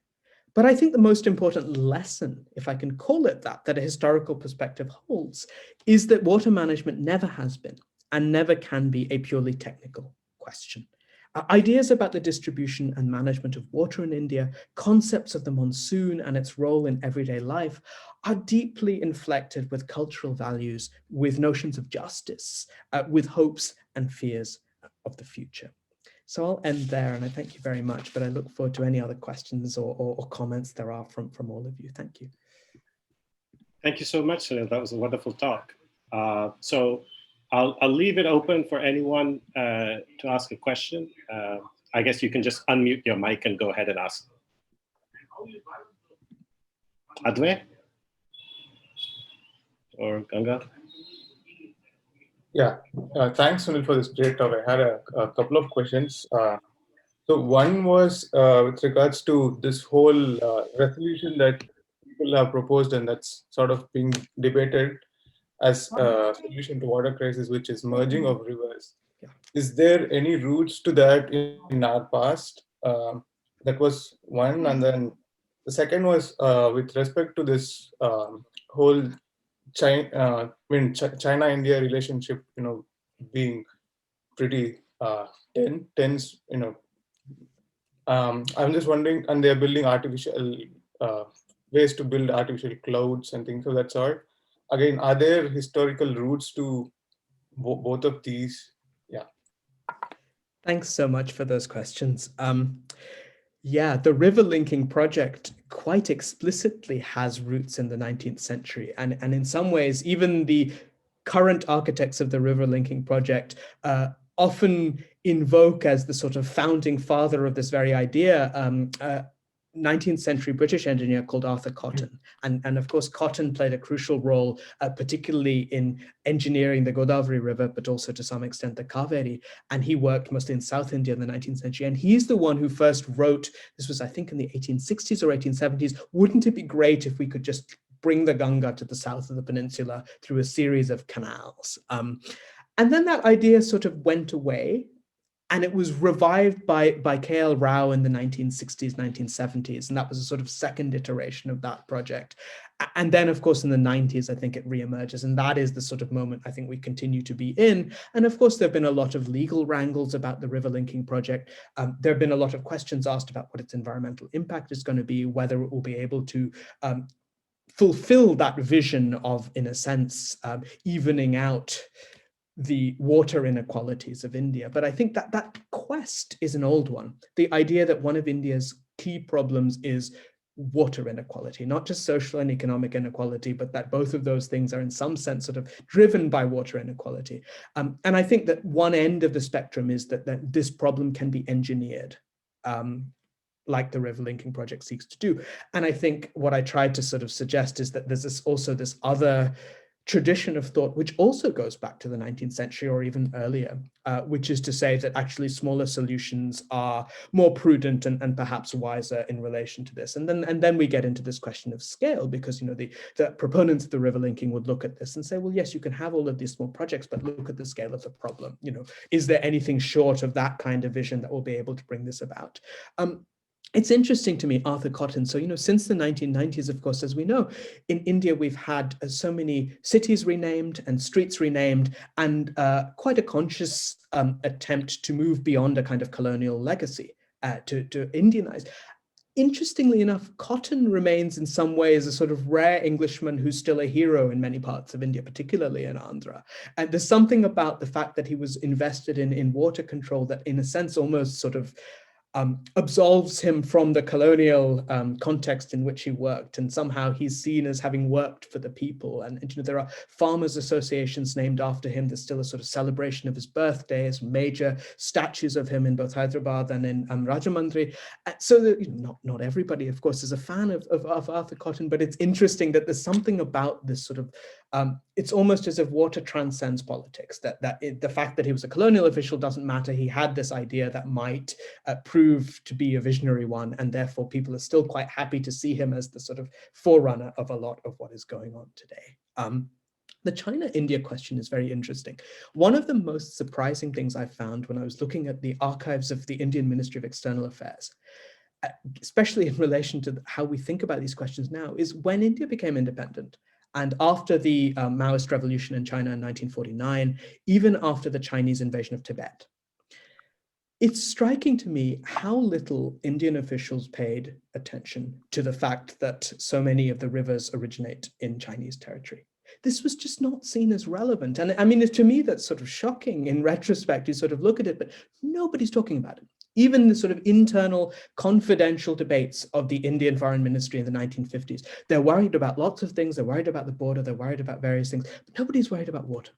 Speaker 2: But I think the most important lesson, if I can call it that a historical perspective holds, is that water management never has been and never can be a purely technical question. Ideas about the distribution and management of water in India, concepts of the monsoon and its role in everyday life, are deeply inflected with cultural values, with notions of justice, with hopes and fears of the future. So I'll end there, and I thank you very much, but I look forward to any other questions or comments there are from all of you. Thank you.
Speaker 1: Thank you so much, Sunil. That was a wonderful talk. So I'll leave it open for anyone to ask a question. I guess you can just unmute your mic and go ahead and ask. Adwe? Or Ganga?
Speaker 5: Yeah, thanks, Sunil, for this great talk. I had a couple of questions. So one was with regards to this whole resolution that people have proposed and that's sort of being debated as a solution to water crisis, which is merging of rivers.
Speaker 2: Yeah.
Speaker 5: Is there any roots to that in our past? That was one. And then the second was with respect to this whole China-India relationship, being pretty tense, I'm just wondering, and they're building artificial ways to build artificial clouds and things of that sort. Again, are there historical roots to both of these? Yeah.
Speaker 2: Thanks so much for those questions. Yeah, the river linking project quite explicitly has roots in the 19th century. And in some ways, even the current architects of the river linking project often invoke as the sort of founding father of this very idea 19th century British engineer called Arthur Cotton. And of course, Cotton played a crucial role, particularly in engineering the Godavari River, but also to some extent the Kaveri. And he worked mostly in South India in the 19th century. And he's the one who first wrote, this was, I think, in the 1860s or 1870s, wouldn't it be great if we could just bring the Ganga to the south of the peninsula through a series of canals? And then that idea sort of went away. And it was revived by K.L. Rao in the 1960s, 1970s. And that was a sort of second iteration of that project. And then, of course, in the 90s, I think it reemerges. And that is the sort of moment I think we continue to be in. And of course, there have been a lot of legal wrangles about the river linking project. There have been a lot of questions asked about what its environmental impact is going to be, whether it will be able to fulfill that vision of, in a sense, evening out the water inequalities of India. But I think that quest is an old one. The idea that one of India's key problems is water inequality, not just social and economic inequality, but that both of those things are in some sense sort of driven by water inequality. And I think that one end of the spectrum is that this problem can be engineered, like the river linking project seeks to do. And I think what I tried to sort of suggest is that there's also this other tradition of thought, which also goes back to the 19th century or even earlier, which is to say that actually smaller solutions are more prudent and perhaps wiser in relation to this. And then we get into this question of scale, because the proponents of the river linking would look at this and say, well, yes, you can have all of these small projects, but look at the scale of the problem. Is there anything short of that kind of vision that will be able to bring this about? It's interesting to me, Arthur Cotton. So, since the 1990s, of course, as we know, in India, we've had so many cities renamed and streets renamed, and quite a conscious attempt to move beyond a kind of colonial legacy, to Indianize. interestingly enough, Cotton remains in some ways a sort of rare Englishman who's still a hero in many parts of India, particularly in Andhra. And there's something about the fact that he was invested in water control that in a sense almost sort of absolves him from the colonial context in which he worked, and somehow he's seen as having worked for the people. And you know, there are farmers' associations named after him. There's still a sort of celebration of his birthday, there's major statues of him in both Hyderabad and in Rajamandri. So that, you know, not everybody, of course, is a fan of Arthur Cotton, but it's interesting that there's something about this sort of it's almost as if water transcends politics, the fact that he was a colonial official doesn't matter. He had this idea that might prove to be a visionary one, and therefore people are still quite happy to see him as the sort of forerunner of a lot of what is going on today. The China-India question is very interesting. One of the most surprising things I found when I was looking at the archives of the Indian Ministry of External Affairs, especially in relation to how we think about these questions now, is when India became independent, and after the Maoist revolution in China in 1949, even after the Chinese invasion of Tibet, it's striking to me how little Indian officials paid attention to the fact that so many of the rivers originate in Chinese territory. This was just not seen as relevant. And I mean, to me, that's sort of shocking in retrospect. You sort of look at it, but nobody's talking about it. Even the sort of internal confidential debates of the Indian Foreign Ministry in the 1950s, they're worried about lots of things. They're worried about the border. They're worried about various things, but nobody's worried about water.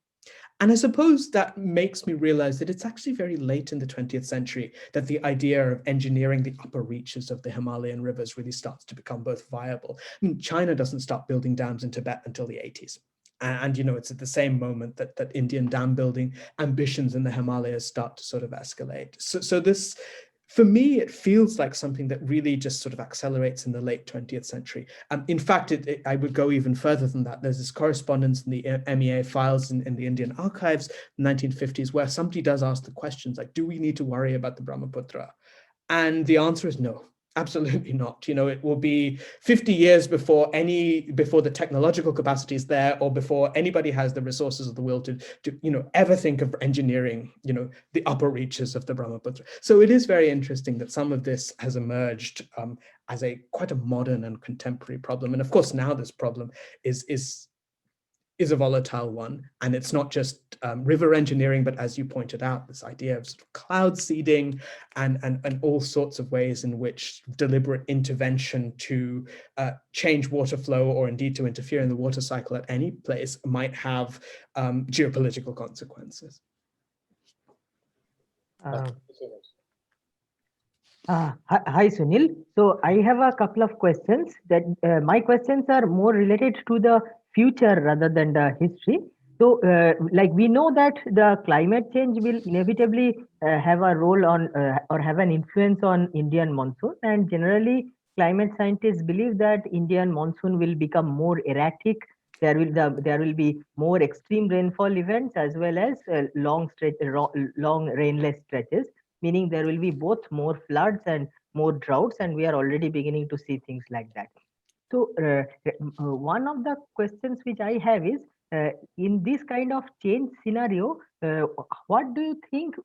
Speaker 2: And I suppose that makes me realize that it's actually very late in the 20th century that the idea of engineering the upper reaches of the Himalayan rivers really starts to become both viable. I mean, China doesn't start building dams in Tibet until the 80s. And, you know, it's at the same moment that Indian dam building ambitions in the Himalayas start to sort of escalate. So this, for me, it feels like something that really just sort of accelerates in the late 20th century. In fact, I would go even further than that. There's this correspondence in the MEA files in the Indian archives, 1950s, where somebody does ask the questions like, do we need to worry about the Brahmaputra? And the answer is no. Absolutely not. You know, it will be 50 years before the technological capacity is there, or before anybody has the resources or the will to you know, ever think of engineering, you know, the upper reaches of the Brahmaputra. So it is very interesting that some of this has emerged as quite a modern and contemporary problem. And of course, now this problem is a volatile one, and it's not just river engineering, but as you pointed out, this idea of sort of cloud seeding and all sorts of ways in which deliberate intervention to change water flow, or indeed to interfere in the water cycle at any place, might have geopolitical consequences.
Speaker 6: Hi, Sunil. So I have a couple of questions. That my questions are more related to the future rather than the history. So, like we know that the climate change will inevitably have a role on or have an influence on Indian monsoon, and generally, climate scientists believe that Indian monsoon will become more erratic. There will be more extreme rainfall events as well as long rainless stretches, meaning there will be both more floods and more droughts, and we are already beginning to see things like that. So one of the questions which I have is, in this kind of change scenario, what do you think,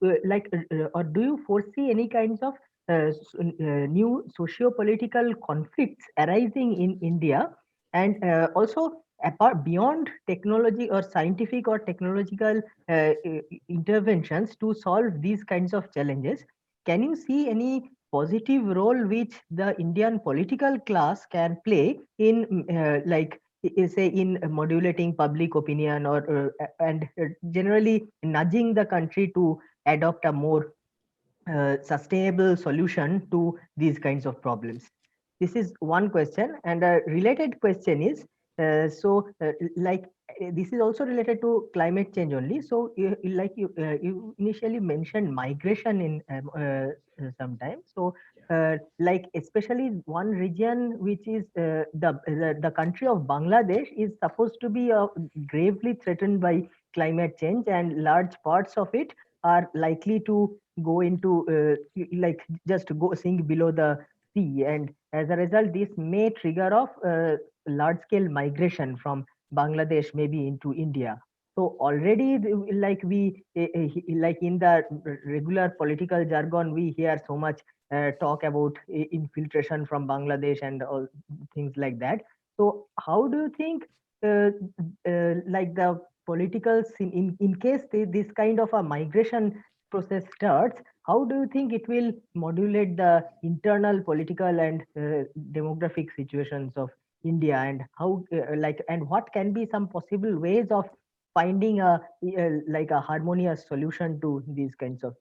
Speaker 6: or do you foresee any kinds of new socio-political conflicts arising in India? And also, apart beyond technology or scientific or technological interventions to solve these kinds of challenges, can you see any positive role which the Indian political class can play in, say, in modulating public opinion, or and generally nudging the country to adopt a more sustainable solution to these kinds of problems? This is one question, and a related question is, this is also related to climate change only. So you initially mentioned migration in sometimes. So like especially one region which is the country of Bangladesh is supposed to be gravely threatened by climate change, and large parts of it are likely to go into just go sink below the sea, and as a result this may trigger off large scale migration from Bangladesh maybe into India. So already like in the regular political jargon we hear so much talk about infiltration from Bangladesh and all things like that. So how do you think like the political scene, in case this kind of a migration process starts, how do you think it will modulate the internal political and demographic situations of India, and how and what can be some possible ways of finding a like a harmonious solution to these kinds of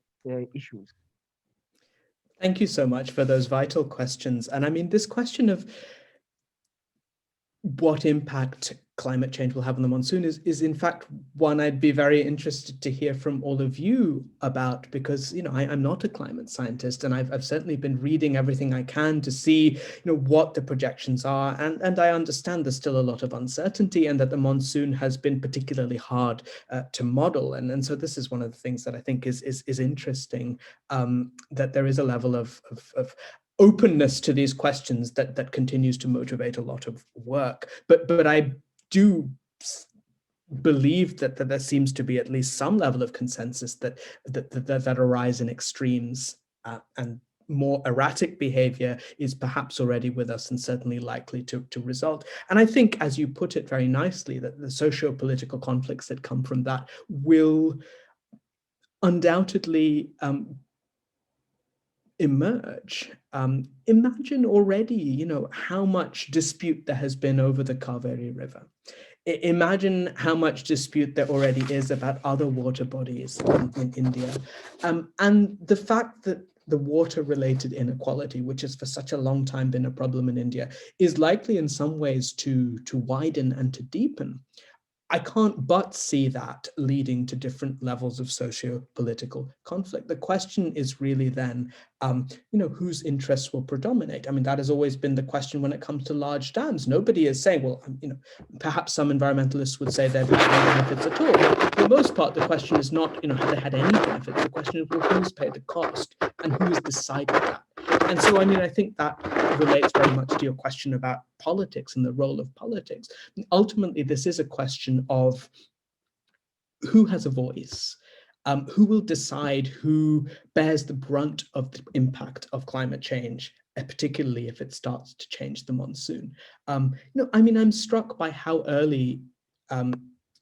Speaker 6: issues?
Speaker 2: Thank you so much for those vital questions. And I mean, this question of what impact climate change will have on the monsoon is in fact one I'd be very interested to hear from all of you about, because I'm not a climate scientist, and I've certainly been reading everything I can to see what the projections are, and I understand there's still a lot of uncertainty, and that the monsoon has been particularly hard to model, and so this is one of the things that I think is interesting, that there is a level of openness to these questions that continues to motivate a lot of work. But I do believe that there seems to be at least some level of consensus that a rise in extremes and more erratic behavior is perhaps already with us and certainly likely to result. And I think, as you put it very nicely, that the socio-political conflicts that come from that will undoubtedly emerge. Imagine already, how much dispute there has been over the Kaveri River. Imagine how much dispute there already is about other water bodies in India. And the fact that the water-related inequality, which has for such a long time been a problem in India, is likely in some ways to widen and to deepen. I can't but see that leading to different levels of socio-political conflict. The question is really then, whose interests will predominate? I mean, that has always been the question when it comes to large dams. Nobody is saying, well, perhaps some environmentalists would say they've had no benefits at all. But for the most part, the question is not, have they had any benefits? The question is, well, who's paid the cost and who has decided that? And so, I think that relates very much to your question about politics and the role of politics. Ultimately, this is a question of who has a voice, who will decide who bears the brunt of the impact of climate change, particularly if it starts to change the monsoon. I'm struck by how early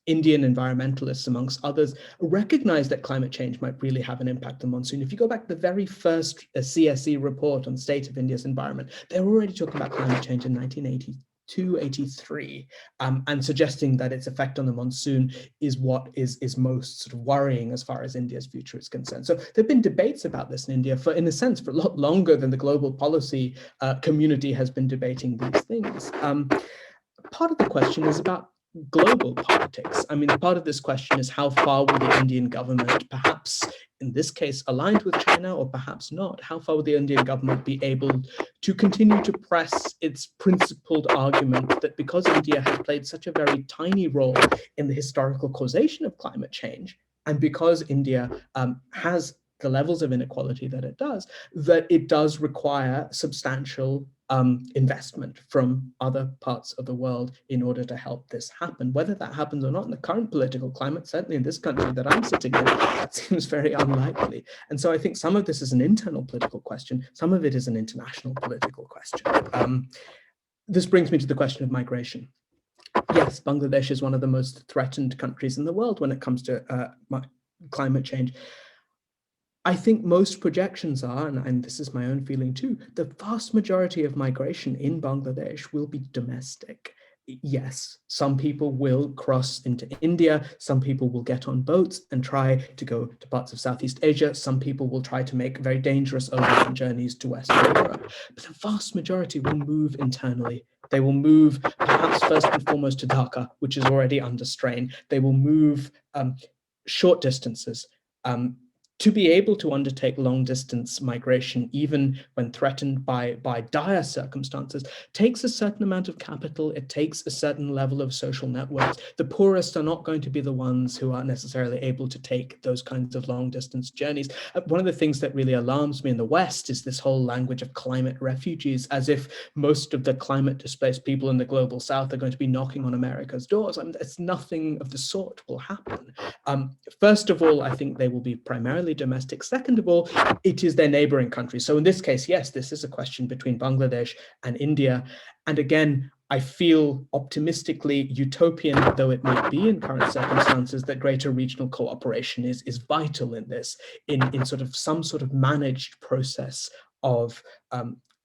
Speaker 2: Indian environmentalists, amongst others, recognize that climate change might really have an impact on monsoon. If you go back to the very first CSE report on the state of India's environment, they were already talking about climate change in 1982, 83, and suggesting that its effect on the monsoon is what is most sort of worrying as far as India's future is concerned. So there have been debates about this in India in a sense, for a lot longer than the global policy community has been debating these things. Part of the question is about global politics. Part of this question is how far will the Indian government, perhaps in this case aligned with China or perhaps not, how far will the Indian government be able to continue to press its principled argument that because India has played such a very tiny role in the historical causation of climate change, and because India has the levels of inequality that it does require substantial investment from other parts of the world in order to help this happen. Whether that happens or not in the current political climate, certainly in this country that I'm sitting in, that seems very unlikely. And so I think some of this is an internal political question, some of it is an international political question. This brings me to the question of migration. Yes, Bangladesh is one of the most threatened countries in the world when it comes to climate change. I think most projections are, and this is my own feeling too, the vast majority of migration in Bangladesh will be domestic. Yes, some people will cross into India, some people will get on boats and try to go to parts of Southeast Asia, some people will try to make very dangerous overland journeys to Western Europe, but the vast majority will move internally. They will move perhaps first and foremost to Dhaka, which is already under strain. They will move short distances. To be able to undertake long-distance migration, even when threatened by dire circumstances, takes a certain amount of capital. It takes a certain level of social networks. The poorest are not going to be the ones who are necessarily able to take those kinds of long-distance journeys. One of the things that really alarms me in the West is this whole language of climate refugees, as if most of the climate-displaced people in the global South are going to be knocking on America's doors. It's nothing of the sort will happen. First of all, I think they will be primarily entirely domestic. Second of all, it is their neighboring countries. So in this case, yes, this is a question between Bangladesh and India. And again, I feel optimistically utopian, though it may be in current circumstances, that greater regional cooperation is vital in this, in sort of some sort of managed process of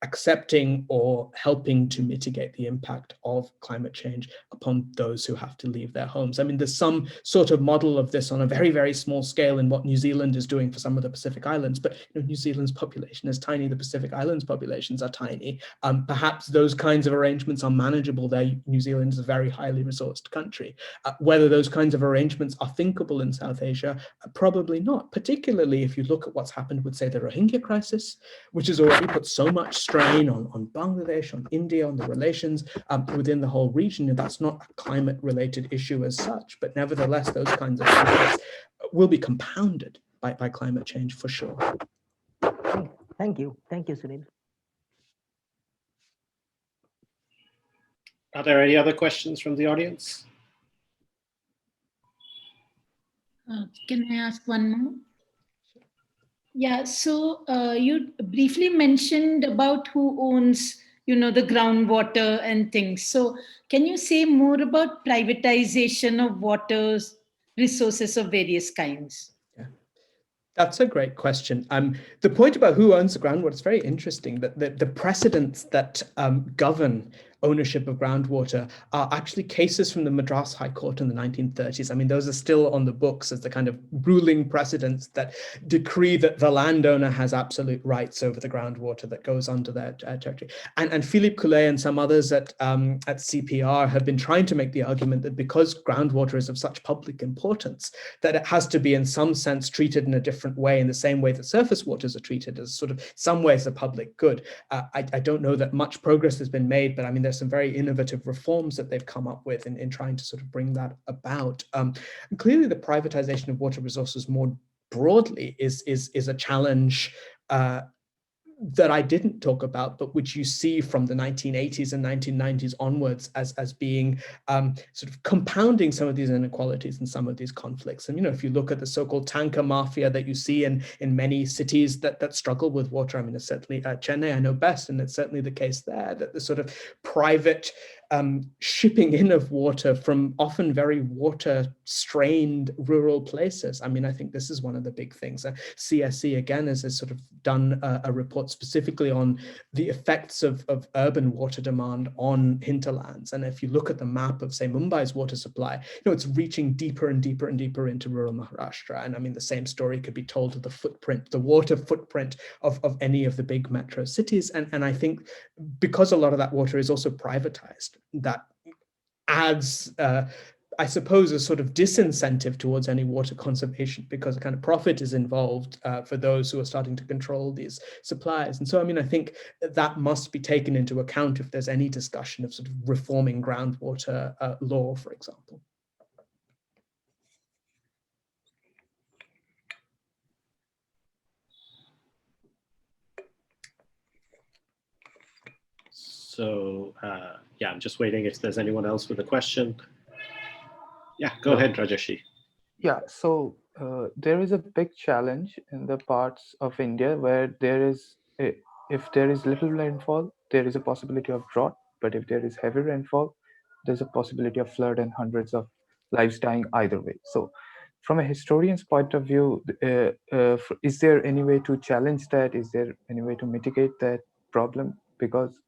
Speaker 2: accepting or helping to mitigate the impact of climate change upon those who have to leave their homes. I mean, there's some sort of model of this on a very, very small scale in what New Zealand is doing for some of the Pacific Islands, but New Zealand's population is tiny, the Pacific Islands populations are tiny. Perhaps those kinds of arrangements are manageable there. New Zealand is a very highly resourced country. Whether those kinds of arrangements are thinkable in South Asia, probably not, particularly if you look at what's happened with, say, the Rohingya crisis, which has already put so much strain on Bangladesh, on India, on the relations within the whole region. And that's not a climate-related issue as such, but nevertheless, those kinds of conflicts will be compounded by climate change for sure.
Speaker 6: Thank you, Sunil.
Speaker 1: Are there any other questions from the audience?
Speaker 4: Can I ask one more? Yeah, so you briefly mentioned about who owns, the groundwater and things. So can you say more about privatization of water resources of various kinds?
Speaker 2: Yeah, that's a great question. The point about who owns the groundwater is very interesting. That the precedents that govern ownership of groundwater are actually cases from the Madras High Court in the 1930s. I mean, those are still on the books as the kind of ruling precedents that decree that the landowner has absolute rights over the groundwater that goes under their territory. And Philippe Coulet and some others at CPR have been trying to make the argument that because groundwater is of such public importance, that it has to be in some sense treated in a different way, in the same way that surface waters are treated as sort of some ways a public good. I don't know that much progress has been made, but I mean, there's some very innovative reforms that they've come up with in trying to sort of bring that about. Clearly, the privatization of water resources more broadly is a challenge that I didn't talk about, but which you see from the 1980s and 1990s onwards as being sort of compounding some of these inequalities and some of these conflicts. And, if you look at the so-called tanker mafia that you see in many cities that struggle with water, I mean, it's certainly Chennai, I know best, and it's certainly the case there, that the sort of private shipping in of water from often very water-strained rural places. I mean, I think this is one of the big things. CSE, again, has sort of done a report specifically on the effects of urban water demand on hinterlands. And if you look at the map of, say, Mumbai's water supply, it's reaching deeper and deeper and deeper into rural Maharashtra. And I mean, the same story could be told of the water footprint of any of the big metro cities. And I think because a lot of that water is also privatized, that adds, I suppose, a sort of disincentive towards any water conservation, because a kind of profit is involved for those who are starting to control these supplies. And so, I mean, I think that must be taken into account if there's any discussion of sort of reforming groundwater law, for example.
Speaker 1: So yeah, I'm just waiting if there's anyone else with a question. Yeah, go ahead, Rajeshi.
Speaker 3: Yeah, so there is a big challenge in the parts of India where if there is little rainfall, there is a possibility of drought. But if there is heavy rainfall, there's a possibility of flood and hundreds of lives dying either way. So from a historian's point of view, is there any way to challenge that? Is there any way to mitigate that problem? Because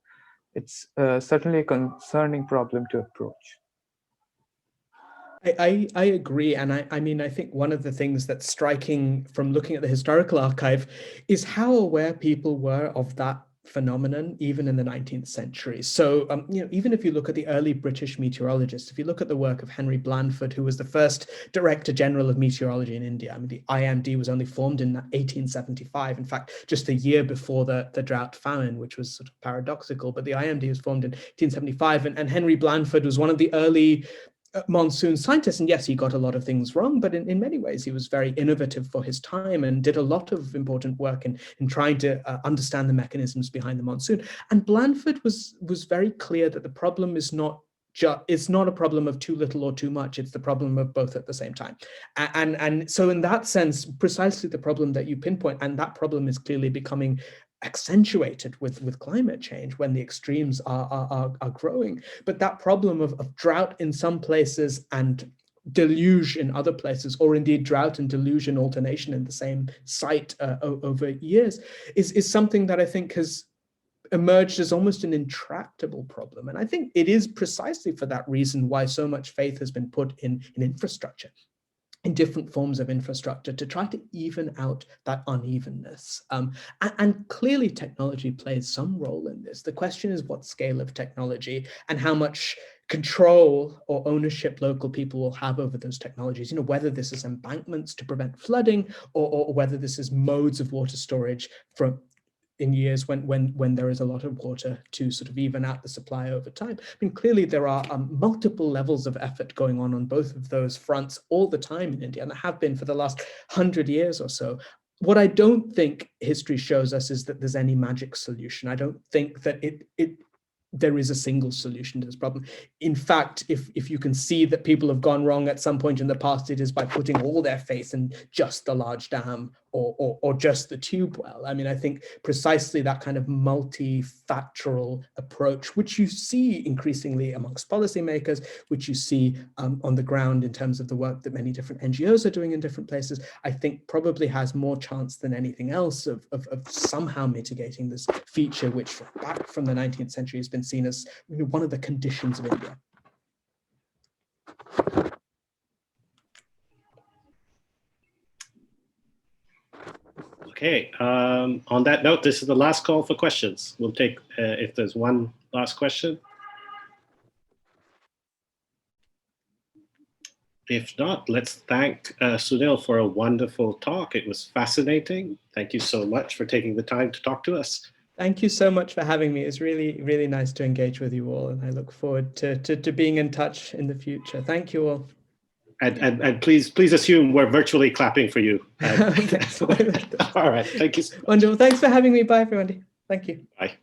Speaker 3: it's certainly a concerning problem to approach.
Speaker 2: I agree. And I mean, I think one of the things that's striking from looking at the historical archive is how aware people were of that phenomenon, even in the 19th century. So, even if you look at the early British meteorologists, if you look at the work of Henry Blandford, who was the first Director General of Meteorology in India, I mean, the IMD was only formed in 1875. In fact, just a year before the drought famine, which was sort of paradoxical, but the IMD was formed in 1875. And Henry Blandford was one of the early Monsoon scientist, and yes, he got a lot of things wrong, but in many ways he was very innovative for his time and did a lot of important work in trying to understand the mechanisms behind the monsoon. And Blandford was very clear that the problem is not it's not a problem of too little or too much. It's the problem of both at the same time. And so in that sense, precisely the problem that you pinpoint, and that problem is clearly becoming accentuated with climate change when the extremes are growing. But that problem of drought in some places and deluge in other places, or indeed drought and deluge and alternation in the same site over years, is something that I think has emerged as almost an intractable problem. And I think it is precisely for that reason why so much faith has been put in infrastructure, in different forms of infrastructure, to try to even out that unevenness. And clearly technology plays some role in this. The question is what scale of technology and how much control or ownership local people will have over those technologies, whether this is embankments to prevent flooding, or whether this is modes of water storage in years when there is a lot of water to sort of even out the supply over time. I mean, clearly there are multiple levels of effort going on both of those fronts all the time in India, and there have been for the last 100 years or so. What I don't think history shows us is that there's any magic solution. I don't think that there is a single solution to this problem. In fact, if you can see that people have gone wrong at some point in the past, it is by putting all their faith in just the large dam or just the tube well. I mean, I think precisely that kind of multifactorial approach, which you see increasingly amongst policymakers, which you see on the ground in terms of the work that many different NGOs are doing in different places, I think probably has more chance than anything else of somehow mitigating this feature, which back from the 19th century has been seen as one of the conditions of India.
Speaker 1: Okay, on that note, this is the last call for questions. We'll take, if there's one last question. If not, let's thank Sunil for a wonderful talk. It was fascinating. Thank you so much for taking the time to talk to us.
Speaker 2: Thank you so much for having me. It's really, really nice to engage with you all, and I look forward to being in touch in the future. Thank you all.
Speaker 1: And please assume we're virtually clapping for you. All right, thank you so much.
Speaker 2: Wonderful. Thanks for having me. Bye, everybody. Thank you.
Speaker 1: Bye.